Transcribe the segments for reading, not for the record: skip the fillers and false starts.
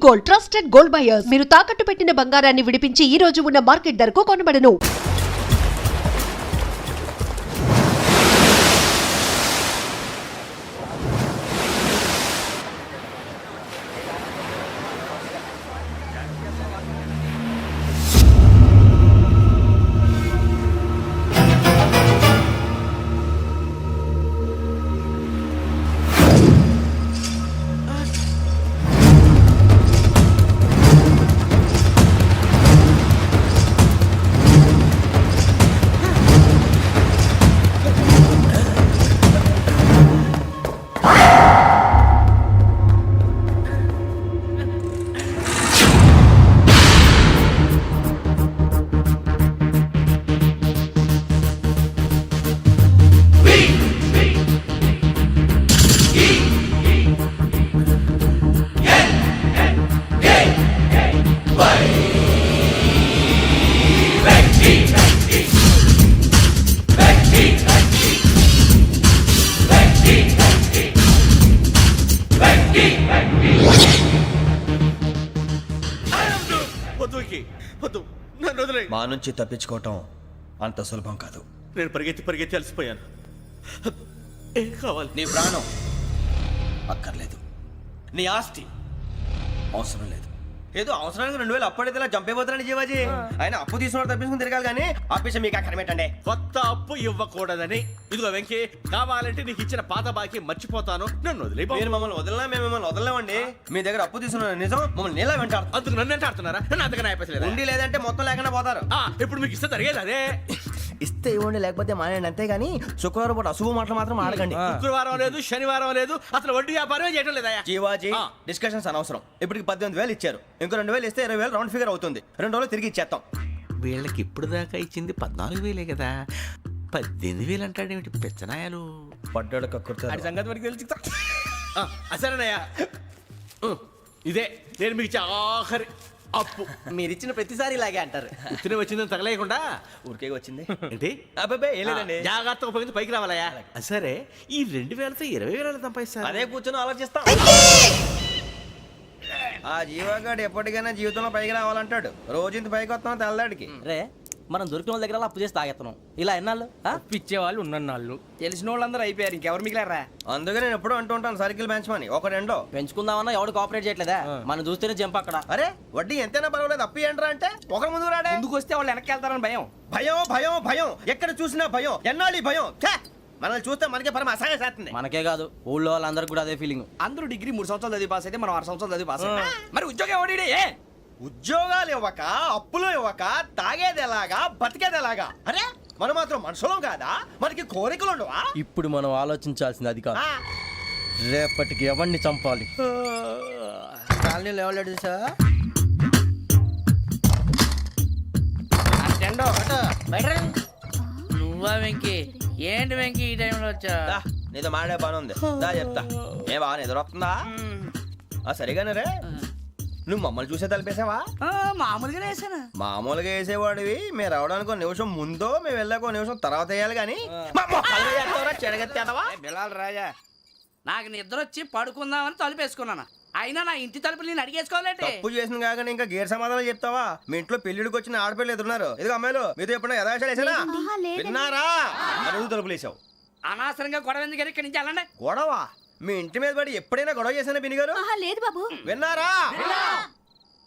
Gold, trusted gold buyers. మీరు తాకట్టు పెట్టిన బంగారాన్ని విడిపించి ఈ రోజు ఉన్న మార్కెట్ ధరకు కొనబడను. మా నుంచి తప్పించుకోవటం అంత సులభం కాదు. నేను పరిగెత్తి అలసిపోయాను. ఏం కావాలి? నీ ప్రాణం అక్కర్లేదు, నీ ఆస్తి అవసరం లేదు. ఏదో అవసరానికి 2000 అప్పటిలా చంపేపోతున్నాడు జీవాజీ. ఆయన అప్పు తీసుకున్నాడు తప్పించుకుని తిరగాలి కానీ ఆపేసి మీకు అక్కడ పెట్టండి. కొత్త అప్పు ఇవ్వకూడదని. ఇదిగో వెంకీ, కావాలంటే నీకు ఇచ్చిన పాత బాకీ మర్చిపోతాను, నన్ను వదిలే. మీరు మమ్మల్ని వదలనా? మేము మిమ్మల్ని వదలలేమండి. మీ దగ్గర అప్పు తీసుకున్న నిజం మమ్మల్ని నీలా వెంటాడు. అందుకు నన్ను ఎంత ఆడుతున్నారా? నన్ను అంతగా అయిపోలేదు. ఉండి లేదంటే మొత్తం లేకుండా పోతారు. ఇప్పుడు మీకు ఇస్తే జరిగేది అదే. ఇస్తే ఇవ్వండి, లేకపోతే మానేయండి, అంతేగాని శుక్రవారం పూట అశుభ మాటలు మాత్రం ఆడకండి. శుక్రవారం లేదు, శనివారం లేదు, అసలు వడ్డీ వ్యాపారమే చేయడం లేదా? జీవాజీ, డిస్కషన్స్ అనవసరం. ఇప్పటికి 18,000 ఇచ్చారు, ఇంకో 2,000 ఇస్తే 20,000 రౌండ్ ఫిగర్ అవుతుంది. 2 రోజులు తిరిగి ఇచ్చేస్తాం. వీళ్ళకి ఇప్పుడు దాకా ఇచ్చింది 14,000 కదా, 18,000 అంటాడేమిటి పెచ్చనాయాలు? పడ్డాడు కక్కుర్తాడు. సంగతి వరకు తెలిసి అసలేనయ్యా, ఇదే నేను మీకు ఇచ్చే ఆఖరి అప్పు. మీరు ఇచ్చిన ప్రతిసారి ఇలాగే అంటారు. ఉత్తినే వచ్చిందని తగలేయకుండా ఊరికే వచ్చింది ఏంటి? అబ్బాయి ఏం లేదండి. జాగ్రత్తగా ఉపయోగించి పైకి రావాలయ్యా. సరే, ఈ 2,000తో 20,000 సంపాదిస్తారు. అదే కూర్చొని ఆలోచిస్తాం. ఆ జీవగాడు ఎప్పటికైనా జీవితంలో పైకి రావాలంటాడు. రోజు ఇంత పైకి వస్తాం తెల్లడికి. రే, మనం దొరికిన వాళ్ళ దగ్గర అప్పు చేసి తాగెత్తనం. ఇలా ఎన్నాళ్ళు పిచ్చే వాళ్ళు ఉన్నన్నాళ్ళు తెలిసిన వాళ్ళందరూ అయిపోయారు, ఇంకెవరు మిగిలారా? అందుకే నేను ఎప్పుడూ అంటూ ఉంటాను, సర్కిల్ బెంచ్ మని ఒక రెండో పెంచుకుందామన్నా ఎవడు కోఆపరేట్ చేయట్లేదా? మనం చూస్తేనే జంప్ అక్కడ. అరే వడ్డీ ఎంతైనా పర్వాలేదు, అప్పు ఏంట్రా అంటే ఒకరి ముందు రాడే. ముందుకు వస్తే వాళ్ళు వెనక్కి వెళ్తారని భయం. భయం భయం భయం, ఎక్కడ చూసినా భయం. ఎన్నాళ్ళు భయం? మనల్ని చూస్తే మనకే పరమ అసహాయం చేస్తుంది. మనకే కాదు, ఊళ్ళో వాళ్ళందరికీ కూడా అదే ఫీలింగ్. అందరూ డిగ్రీ 3 సంవత్సరాలు చదివి పాస్ అయితే మనం 6 సంవత్సరాలు చదివి పాస్ అయ్యాం. మరి ఉద్యోగం ఎవడి? ఉద్యోగాలు ఇవ్వక, అప్పులు ఇవ్వక, తాగేది ఎలాగా, బతికేది ఎలాగా? అరే మనం మాత్రం మనుషులం కాదా? మనకి కోరికలు ఉండవా? ఇప్పుడు మనం ఆలోచించాల్సింది అది కాదు, రేపటికి ఎవరిని చంపాలి. కాలనీలో ఎవరు సార్? నువ్వా వెంకీ? ఏంటి వెంకీ ఈ టైంలో వచ్చా? నీతో మాడే పని ఉంది, దా చెప్తా. ఏ బాగా నిద్రొస్తుందా? సరిగానే రే, నువ్వు మమ్మల్ని చూసే తలిపేసావా? మామూలుగానే వేసాను. మామూలుగా వేసేవాడివి. మేము రావడానికి 1 నిమిషం ముందో, మేము వెళ్ళాక 1 నిమిషం తర్వాత వేయాలి కానీ బిలాల్ రాజా, నాకు నిద్ర వచ్చి పడుకుందామని తలుపేసుకున్నాను. అయినా నా ఇంటి తలుపులు నేను అడిగేసుకోవాలంటే తప్పు చేసిన కాక ఇంకా గేర్ సమాధానం చెప్తావా? మీ ఇంట్లో పెళ్లిడికి వచ్చిన ఆడపిల్లలు ఎదురున్నారు. ఇదిగో అమ్మాయిలు, మీతో ఎప్పుడైనా యథాశాలు వేసానా? విన్నారా? అడుగు తలుపులు వేసావు. అనవసరంగా గొడవ ఎందుకు ఇక్కడి నుంచి వెళ్ళండి. గొడవ? మీ ఇంటి మీద పడి ఎప్పుడైనా గొడవ చేశానా బినిగారు? లేదు బాబు. విన్నారా?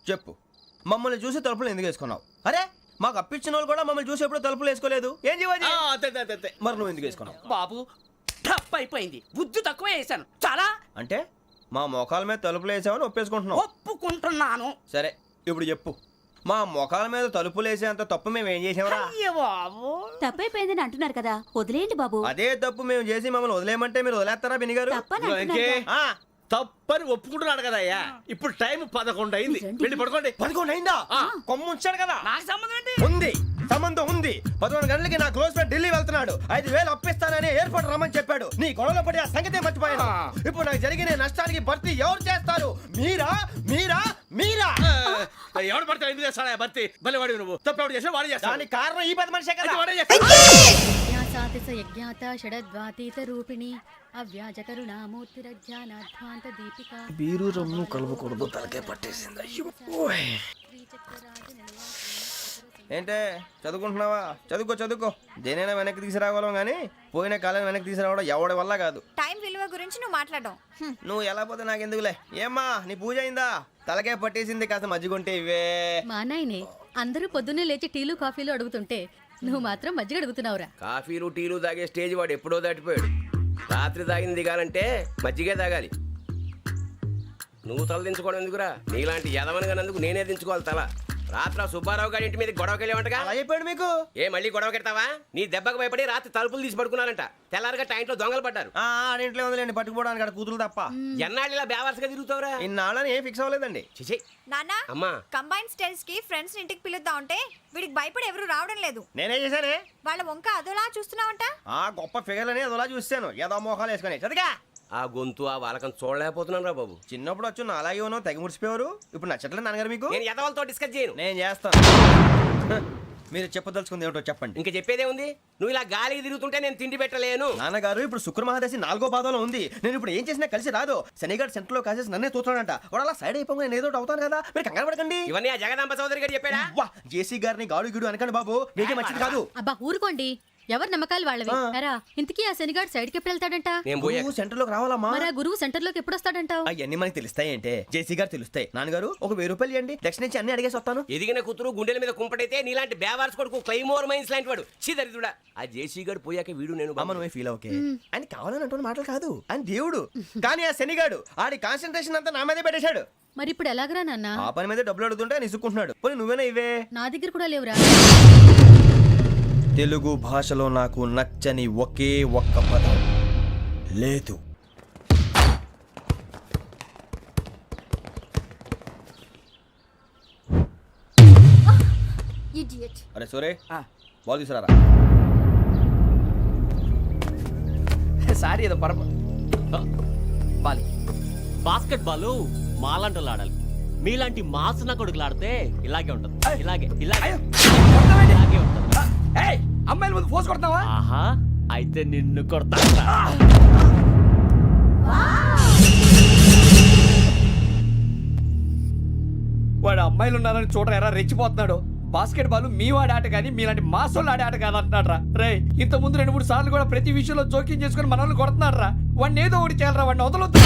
చెప్పు, మమ్మల్ని చూసి తలుపులు ఎందుకు వేసుకున్నావు? అరే మాకు అప్పించిన వాళ్ళు కూడా మమ్మల్ని చూసి ఎప్పుడు తలుపులు వేసుకోలేదు. ఏం చేయాలి? మరి నువ్వు ఎందుకు వేసుకున్నావు? బాబు టప్ అయిపోయింది, బుద్ధి తక్కువ వేసాను చాలా. అంటే మా మోకాల మీద తలుపులు వేసామని ఒప్పేసుకుంటున్నావు? ఒప్పుకుంటున్నాను. సరే ఇప్పుడు చెప్పు, మా మొఖాల మీద తలుపులు వేసేంత తప్పు మేము ఏం చేసామరా? తప్పైపోయిందని అంటున్నారు కదా, వదిలేయండి బాబు. అదే తప్పు మేము చేసి మమ్మల్ని వదిలేయమంటే మీరు వదిలేస్తారా బినిగారు? తప్పని ఒప్పుకుంటున్నాడు కదా అయ్యా. ఇప్పుడు టైం 11 అయింది, వెళ్ళి పడుకోండి. 11 అయిందా? కొమ్ము ఉంచాడు కదా. నాకు సంబంధం ఏంటి? ఉంది, సంబంధం ఉంది. 11 గంటలకి నా క్లోజ్ ఫ్రెండ్ ఢిల్లీ వెళ్తున్నాడు. 5,000 అప్పిస్తానని ఎయిర్పోర్ట్ రమ్మని చెప్పాడు. నీ గొడవలో పడి ఆ సంగతే మర్చిపోయాను. ఇప్పుడు నాకు జరిగిన నష్టానికి భర్తీ ఎవరు చేస్తారు? మీరా మీరా మీరా? ఎవడు పడితే ఎందుకు చేస్తాడా భర్తీ? భలే వాడి నువ్వు. తప్పు ఎవడు చేసినా వాడు చేస్తాడు. దానికి కారణం ఈ 10 మనిషే కదా. సాతిస యజ్ఞాత షడద్వాతీత రూపిణి అవ్యాజ కరుణామూర్తిరజ్ఞానాధ్వాంత దీపిక బీరు రమ్ము కలుపుకూడదు తలకే పట్టేసింది ఏంటే చదువుకుంటున్నావా? చదువుకో దేనైనా వెనక్కి తీసుకురావాలం కానీ పోయిన కాలం వెనక్కి తీసుకురావడం ఎవడి వల్ల కాదు. టైం విలువ గురించి నువ్వు మాట్లాడడం నువ్వు ఎలా పోతే నాకు ఎందుకులే. ఏమ్మా నీ పూజ అయిందా? తలకే పట్టేసింది, కాస్త మజ్జిగుంటే ఇవే. మా నాయనే అందరూ పొద్దున్నే లేచి టీలు కాఫీలు అడుగుతుంటే నువ్వు మాత్రం మజ్జిగ అడుగుతున్నావురా. కాఫీలు టీలు తాగే స్టేజ్ వాడు ఎప్పుడో దాటిపోయాడు. రాత్రి తాగింది దిగాలంటే మజ్జిగే తాగాలి. నువ్వు తల దించుకోవడం ఎందుకురా? నీలాంటి యదవనగానందుకు నేనే దించుకోవాలి తల. రాత్రి సుబ్బారావు గారి ఇంటి మీద గొడవకి వెళ్ళేవంటగా. అలా చెప్పాడు మీకు? ఏ మళ్ళీ గొడవ కెడతావా? నీ దెబ్బకు భయపడి రాత్రి తలుపులు తీసి పడుకున్నారంట. తెల్లారగా టైంట్లో దొంగలు పడ్డారు. ఆడింట్లో ఉందిలేండి, పట్టుకుపోవడానికి అక్కడ కూతురు తప్ప. ఎన్నాళ్ళు ఇలా బేవర్స్గా తిరుగుతావురా? ఇన్నాళ్ళని ఏం ఫిక్స్ అవ్వలేదండి. చిచి నానా అమ్మా, కంబైన్ స్టైల్స్ కి ఫ్రెండ్స్ ఇంటికి పిలుద్దాం అంటే వీడికి భయపడి ఎవరు రావడం లేదు. నేనే చేశానే. వాళ్ళ వంక అదోలా చూస్తున్నావంట. గొప్ప ఫిగర్ అని అదోలా చూస్తాను, ఏదో మోహాలు వేసుకొని. చదిగా ఆ గొంతు ఆ వాలకం చూడలేకపోతున్నాను రా బాబు. చిన్నప్పుడు వచ్చి నా అలాగే ఉన్నావు, తెగ ముడిచిపోయారు. ఇప్పుడు నచ్చట్లేదు నాన్నగారు మీకు? నేను యదవలతో డిస్కస్ చేయను. నేను చేస్తాను. మీరు చెప్పదలుచుకుంది ఏమిటో చెప్పండి. ఇంకా చెప్పేదే ఉంది. నువ్వు ఇలా గాలికి తిరుగుతుంటే నేను తిండి పెట్టలేను. నాన్నగారు ఇప్పుడు శుక్ర మహాదశి 4వ పాదంలో ఉంది. నేను ఇప్పుడు ఏం చేసినా కలిసి రాదు. శనిగారు సెంటర్ లో కాసేసి నన్నే చూస్తాడంట. వాడు అలా సైడ్ అయిపోయి నేను ఏదో ఒకటి అవుతాను కదా, మీరు కంగారు పడకండి. ఇవన్నీ ఆ జగదాంబ చౌదరి గారు చెప్పాడా? వా జేసీ గారిని గాడు గిడు అనకండి బాబు, మీకే మంచిది కాదు. అబ్బా ఊరుకోండి, ఎవరి నమ్మకాలు వాళ్ళవి. ఎరా ఇంతకీ ఆ శనిగాడు సైడ్కి ఎప్పుడు వెళ్తాడంట? నేను పోయా. నువ్వు సెంటర్ లోకి రావాలమ్మా. మరి ఆ గురువు సెంటర్ లోకి ఎప్పుడు వస్తాడంటావు? అవన్నీ మనకి తెలుస్తాయి అంటే జేసీ గారు తెలుస్తాయి. నాన్నగారు ఒక 1000 రూపాయలు ఇవ్వండి, దక్షిణ నుంచి అన్ని అడిగేసి వస్తాను. ఎదిగిన కూతురు గుండెల మీద కుంపటైతే నీలాంటి బేవార్స్ కొడుకు క్లైమోర్ మైన్స్ లాంటి వాడు చీదరిదుడా. ఆ జేసీ గారు పోయాక వీడు నేను అమ్మ నువ్వే ఫీల్ ఓకే. ఆయన కావాలని అంటున్న మాటలు కాదు, ఆయన దేవుడు. కానీ ఆ శనిగాడు ఆడి కాన్సన్ట్రేషన్ అంతా నా మీదే పెట్టేశాడు. మరి ఇప్పుడు ఎలాగరా నాన్న? ఆ పని మీద డబ్బులు అడుగుతుంటే నిసుక్కుంటున్నాడు. పోనీ నువ్వేనా ఇవే? నా దగ్గర కూడా లేవురా. తెలుగు భాషలో నాకు నచ్చని ఒకే ఒక్క పదం లేదు. అరే సోరే బాల్ తీసుకురారా. సారీ ఏదో బాలి. బాస్కెట్ బాల్ మాలాంటి ఆడాలి. మీలాంటి మాసన కొడుకులు ఆడితే ఇలాగే ఉంటది. ఇలాగే ఇలాగే ఇలాగే ఉంటది. అమ్మాయిల ముందు ఫోర్స్ కొడతావా? ఆహా, అయితే నిన్ను కొడతా. వాడు అమ్మాయిలు ఉన్నారని చూడరా ఎరా రెచ్చిపోతున్నాడు. బాస్కెట్ బాల్ మీ వాడి ఆట కానీ మీలాంటి మాసోళ్ళు ఆడే ఆట కాదు అంటున్నాడు రా. రే ఇంత ముందు 2-3 సార్లు కూడా ప్రతి విషయంలో జోక్యం చేసుకుని మన వాళ్ళు కొడుతున్నాడు రా. వాడిని ఏదో ఒకటి చేయాలరా, వాడిని వదలొద్దు.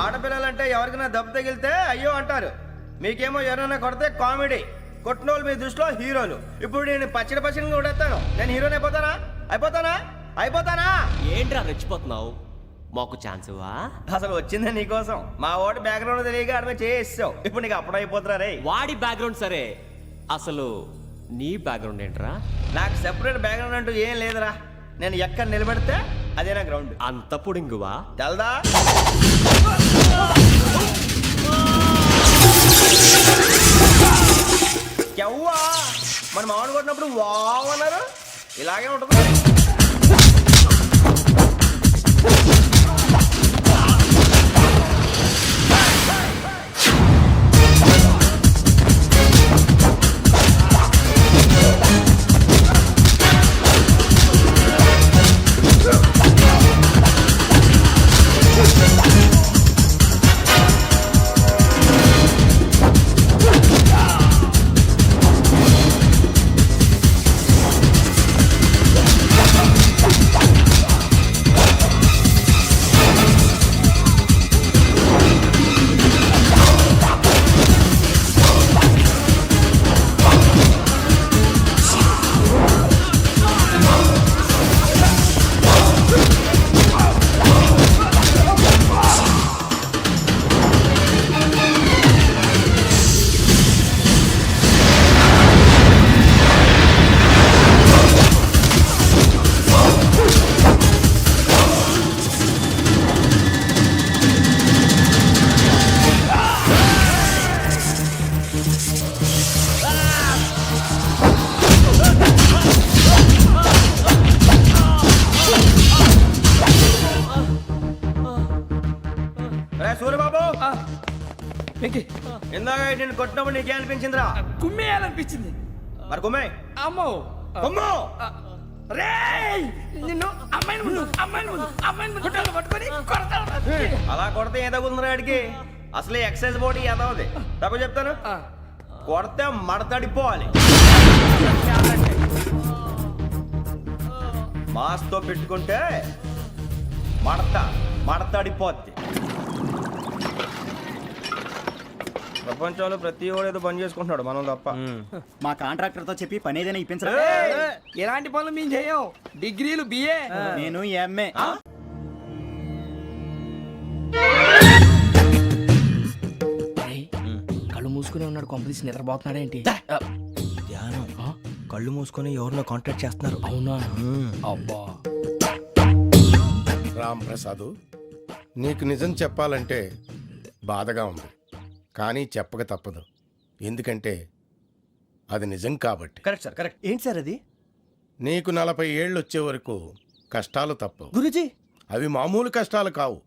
ఆడపిల్లలంటే ఎవరికైనా దెబ్బ తగిలితే అయ్యో అంటారు, మీకేమో ఎవరైనా కొడితే కామెడీ. కొట్టిన వాళ్ళు మీ దృష్టిలో హీరోలు. ఇప్పుడు నేను పచ్చడి కొడేస్తాను, నేను హీరోని అయిపోతానా? ఏంట్రా రెచ్చిపోతున్నావు? మాకు ఛాన్స్ ఇవ్వా? అసలు వచ్చిందే నీకోసం. మా ఓటు బ్యాక్గ్రౌండ్ తెలియక ఆడమే చేసావు. ఇప్పుడు నీకు అప్పుడు అయిపోతున్నా రే. వాడి బ్యాక్గ్రౌండ్ సరే, అసలు నీ బ్యాక్గ్రౌండ్ ఏంట్రా? నాకు సెపరేట్ బ్యాక్గ్రౌండ్ అంటూ ఏం లేదురా. నేను ఎక్కడ నిలబడితే అదే నా గ్రౌండ్. అంత పుడింగువా? తెల్దా? ఎవ్వా మన మామిడి కొట్టినప్పుడు వావ్ అన్నారు, ఇలాగే ఉంటుంది. ఇందాక నేను కొట్టినప్పుడు నీకే అనిపించిందిరా? కుమ్మేయాలనిపించింది. మరి కుమ్మే. అమ్మో కుమ్ము. రేయ్ నిన్ను అమ్మాయిని ముందు గుట్టలు పట్టుకొని కొడతాను. అలా కొడితే ఏదో ఉందిరా ఆడికి. అసలు ఎక్సైజ్ బాడీ ఏదవుది తప్ప చెప్తాను. కొడితే మడతడిపోవాలి. మాస్తో పెట్టుకుంటే మడతడిపోద్ది. ప్రపంచంలో ప్రతి వాడు ఏదో పని చేసుకుంటున్నాడు, మనం తప్ప. మా కాంట్రాక్టర్తో చెప్పి పని ఏదైనా ఇప్పించరా? ఎలాంటి పనులు మేము చేయం. డిగ్రీలు బిఏ. నేను ఎంఏ. కళ్ళు మూసుకునే ఉన్నాడు, కొంపదీసి నిద్రపోతున్నాడేంటి? ధ్యానం. కళ్ళు మూసుకొని ఎవరినో కాంటాక్ట్ చేస్తున్నారు. అవునా? అబ్బా రామ్ ప్రసాద్, నీకు నిజం చెప్పాలంటే బాధగా ఉంది, కానీ చెప్పక తప్పదు. ఎందుకంటే అది నిజం కాబట్టి. Correct sir, correct. ఏంటి సార్ అది? నీకు 40 ఏళ్ళు వచ్చే వరకు కష్టాలు తప్పవు. గురుజీ, అవి మామూలు కష్టాలు కావు,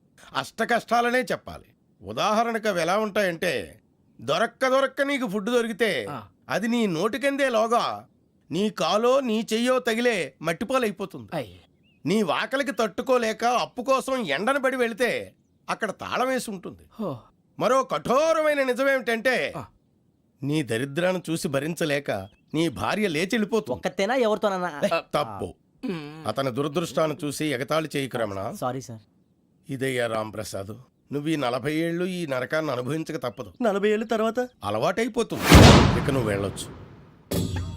అష్ట కష్టాలనే చెప్పాలి. ఉదాహరణకు అవి ఎలా ఉంటాయంటే, దొరక్క నీకు ఫుడ్ దొరికితే అది నీ నోటికందే లోగా నీ కాలో నీ చెయ్యో తగిలే మట్టిపాలైపోతుంది. నీ వాకలికి తట్టుకోలేక అప్పు కోసం ఎండను పడి వెళితే అక్కడ తాళం వేసి ఉంటుంది. మరో కఠోరమైన నిజమేమిటంటే, నీ దరిద్రాన్ని చూసి భరించలేక నీ భార్య లేచి వెళ్ళిపోతుంది. ఒక్కతేనా ఎవరితోనన్నా? తప్పు. అతని దురదృష్టాన్ని చూసి ఎగతాళి చేయకు రమణ. Sorry sir. ఇదయ్యా రాంప్రసాద్, నువ్వు ఈ 40 ఏళ్ళు ఈ నరకాన్ని అనుభవించక తప్పదు. 40 ఏళ్ళ తర్వాత అలవాటైపోతుంది. ఇక నువ్వు వెళ్ళొచ్చు.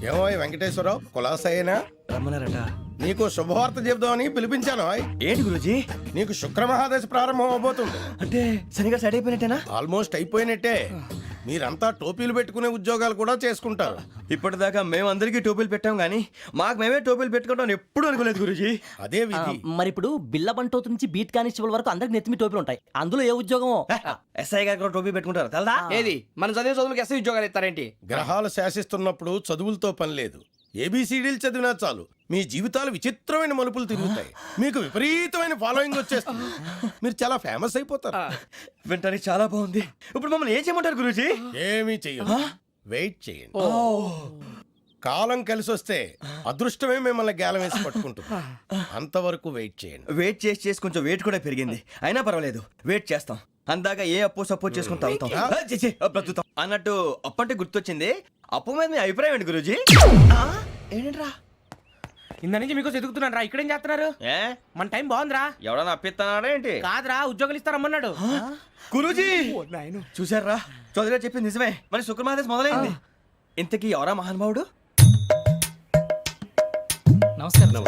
ఏమో వెంకటేశ్వరరావు, కులాసైనా రమ్మన్నారట. నీకు శుభవార్త చెబుదామని పిలిపించాను. ఏంటి గురూజీ? నీకు శుక్రమహాదశ ప్రారంభం అవబోతుంది. అంటే సరిగా సెట్ అయిపోయినట్టేనా? ఆల్మోస్ట్ అయిపోయినట్టే. మీరంతా టోపీలు పెట్టుకునే ఉద్యోగాలు కూడా చేసుకుంటారు. ఇప్పటిదాకా మేమందరికీ టోపీలు పెట్టాం కానీ మాకు మేమే టోపీలు పెట్టుకుంటాం ఎప్పుడు అనుకోలేదు గురూజీ. అదే విధి. మరి ఇప్పుడు బిల్ల బంటోతు నుంచి బీట్ కానిస్టేబుల్ వరకు అందరికి నెత్తిమి టోపీలు ఉంటాయి. అందులో ఏ ఉద్యోగం? ఎస్ఐ గారు కూడా టోపీ పెట్టుకుంటారు తెలదా? ఏది మన చదివే చదువులకు ఎస్ఐ ఉద్యోగాలు ఇస్తారేంటి? గ్రహాలు శాసిస్తున్నప్పుడు చదువులతో పని లేదు. ఏబిసిడీలు చదివినా చాలు మీ జీవితాలు విచిత్రమైన మలుపులు తిరుగుతాయి. మీకు విపరీతమైన ఫాలోయింగ్ వచ్చేస్తుంది. మీరు చాలా ఫేమస్ అయిపోతారు. వింటానికి చాలా బాగుంది. ఇప్పుడు మమ్మల్ని ఏం చేయమంటారు గురూజీ? ఏమీ చెయ్యదు, వెయిట్ చేయండి. కాలం కలిసి వస్తే అదృష్టమే మిమ్మల్ని గేలం వేసి పట్టుకుంటుంది. అంతవరకు వెయిట్ చేయండి. వెయిట్ చేసి కొంచెం వెయిట్ కూడా పెరిగింది. అయినా పర్వాలేదు, వెయిట్ చేస్తాం. అందాక ఏ అప్పు సపోర్ట్ చేసుకుని తాగుతాం, బ్రతుకుతాం. అన్నట్టు అప్పు అంటే గుర్తొచ్చింది. అప్పు మీద మీ అభిప్రాయం ఏంటి గురూజీ? ఏంటరా ఇంత నుంచి మీకు ఎదుగుతున్నాను రా. ఇక్కడేం చేస్తున్నారు? ఏ మన టైం బాగుందిరా. ఎవడన్నా అప్పిస్తున్నాడా ఏంటి? కాదురా, ఉద్యోగాలు ఇస్తారమ్మన్నాడు. గురూజీ చూసారా, చౌదరి గారు చెప్పింది నిజమే. మరి శుక్రమాదేశ్ మొదలైంది. ఇంతకీ ఎవరా మహానుభావుడు? నమస్కారం.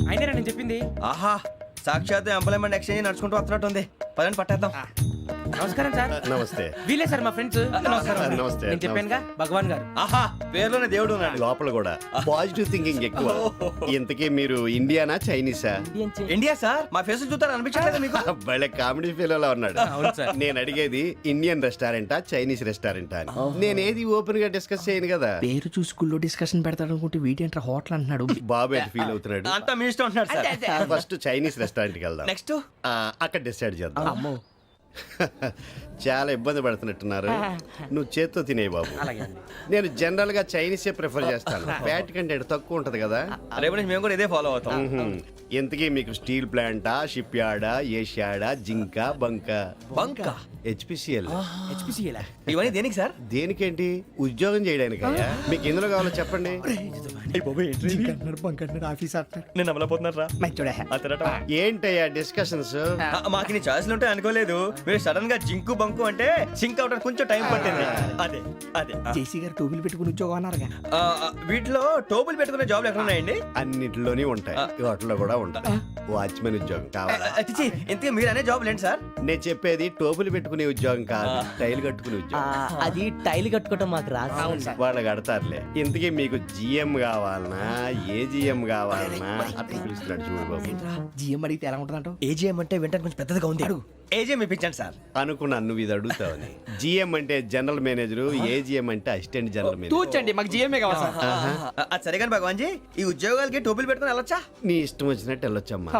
అయినా నేను చెప్పింది. ఆహా, సాక్షాత్ ఎంప్లాయ్మెంట్ ఎక్స్చేంజ్ నడుచుకుంటూ వస్తున్నట్టు ఉంది. పదండి పట్టేద్దాం. నమస్కారం సార్. నమస్తే. వీలే సార్ మా ఫ్రెండ్స్. నమస్తే. నేను చెప్పానుగా, భగవాన్ గారు. ఆహా, పేర్లోనే దేవుడు ఉన్నాడు. లోపల కూడా పాజిటివ్ థింకింగ్ ఎక్కువ. ఇంతకీ మీరు ఇండియానా చైనీసా? India sir. మా ఫేస్ చూస్తారు అనిపించలేదు మీకు? భలే కామెడీ ఫీల్ ఉన్నాడు. నేను అడిగేది ఇండియన్ రెస్టారెంటా చైనీస్ రెస్టారెంటా అని. నేనేది ఓపెన్ గా డిస్కస్ చేయను కదా. పేరు చూసి స్కూల్లో డిస్కషన్ పెడతాడు అనుకుంటే వీటేంట్రా హోటల్ అంటున్నాడు. బాబు ఎట్ ఫీల్ అవుతున్నాడు. అంతా మీ ఇష్టం ఉంటున్నాడు సార్. ఫస్ట్ చైనీస్ రెస్టారెంట్ కి వెళ్దాం. నెక్స్ట్ అక్కడ డిసైడ్ చేద్దాం. చాలా ఇబ్బంది పడుతున్నట్టున్నారు. నువ్వు చేత్తో తినే బాబు. నేను జనరల్ గా చైనీసే ప్రిఫర్ చేస్తాను. ఫ్యాట్ కంటెంట్ తక్కువ ఉంటది కదా. రేపు నుంచి మేము కూడా ఇదే ఫాలో అవుతాం. ఎంతకీ మీకు స్టీల్ ప్లాంటా, షిప్ యార్డా, ఏషియాడా, జింక, బంకా? హెచ్పిసిఎల్. ఇవన్నీ దేనికి సార్? దేనికేంటి? ఉద్యోగం చేయడానికి. మీకు ఎందులో కావాలో చెప్పండి. నేను అమలపోతున్నారా? ఏంటయ్యా డిస్కషన్స్? మాకు నీ ఛాయిస్లు ఉంటాయి అనుకోలేదు. మీరు సడన్ గా జింకు బంకు అంటే సింక్ అవడానికి కొంచెం టైం పట్టింది. అదే అదే జేసీ గారు టోపీలు పెట్టుకుని ఉద్యోగం అన్నారుగా. వీటిలో టోపులు పెట్టుకునే జాబ్లు ఎక్కడ ఉన్నాయండి? అన్నిటిలోనే ఉంటాయి, వాటిలో కూడా ఉంటాయి. వాచ్మెన్ ఉద్యోగం కావాలా? ఇంతకీ మీరు అనే జాబ్ లేండి సార్? నేను చెప్పేది టోపులు పెట్టుకునే ఉద్యోగం కాదు, టైల్ కట్టుకునే ఉద్యోగం. అది టైల్ కట్టుకోవటం మాకు రాదు. వాళ్ళు కడతారులే. ఇంతకీ మీకు జిఎం కావాలనా, ఏ జిఎం కావాలనా? అట్లా పిలుస్తున్నాడు చూడు బాబు. జిఎం అడిగితే ఎలా ఉంటుందంట? ఏజీఎం అంటే వింటానికి కొంచెం పెద్దదిగా ఉంది. ఏజీఎం ఇప్పించండి సార్. అనుకున్నాను నువ్వు ఇది అడుగుతావని. జిఎం అంటే జనరల్ మేనేజర్, ఏజిఎం అంటే అసిస్టెంట్ జనరల్ మేనేజర్. తూచండి, మాకు జిఎంఏ కావాలి సార్. అది సరే కానీ భగవాన్ జీ, ఈ ఉద్యోగాలకి టోపులు పెట్టుకుని వెళ్ళొచ్చా? నీ ఇష్టం వచ్చినట్టు వెళ్ళొచ్చమ్మా.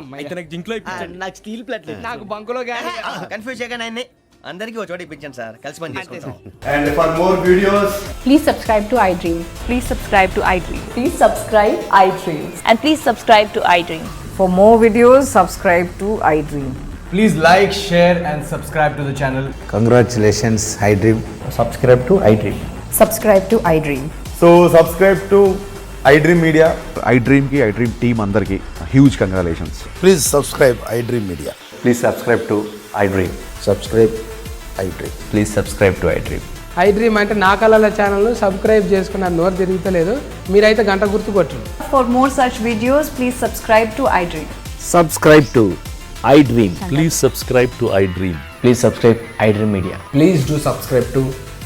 నాకు స్టీల్ ప్లేట్, నాకు బంకులో గానీ. కన్ఫ్యూజ్ చేయగానే ఆయన్ని అందరికీ ఒక చోట ఇప్పించండి సార్, కలిసి పని చేసుకుంటాం. And for more videos please subscribe to iDream. Please subscribe to iDream. Please subscribe iDream. And please subscribe to iDream. For more videos, subscribe to iDream. Please like, share and subscribe to the channel. Congratulations iDream. Subscribe to iDream. Subscribe to iDream. So subscribe to iDream media. iDream team అందరికి huge congratulations. Please subscribe iDream media. Please subscribe to iDream. Subscribe iDream. Please subscribe to iDream. iDream అంటే నా కళల channel subscribe చేసుకున్న నోరు తిరుగుతలేదు, మీరైతే గంట గుర్తు కొట్టు. For more such videos, please subscribe to iDream. Subscribe to iDream. Please subscribe to iDream. Please subscribe iDream media. Please do subscribe to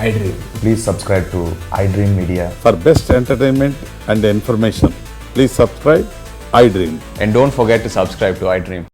iDream. Please subscribe to iDream media. For best entertainment and information please subscribe iDream. And don't forget to subscribe to iDream.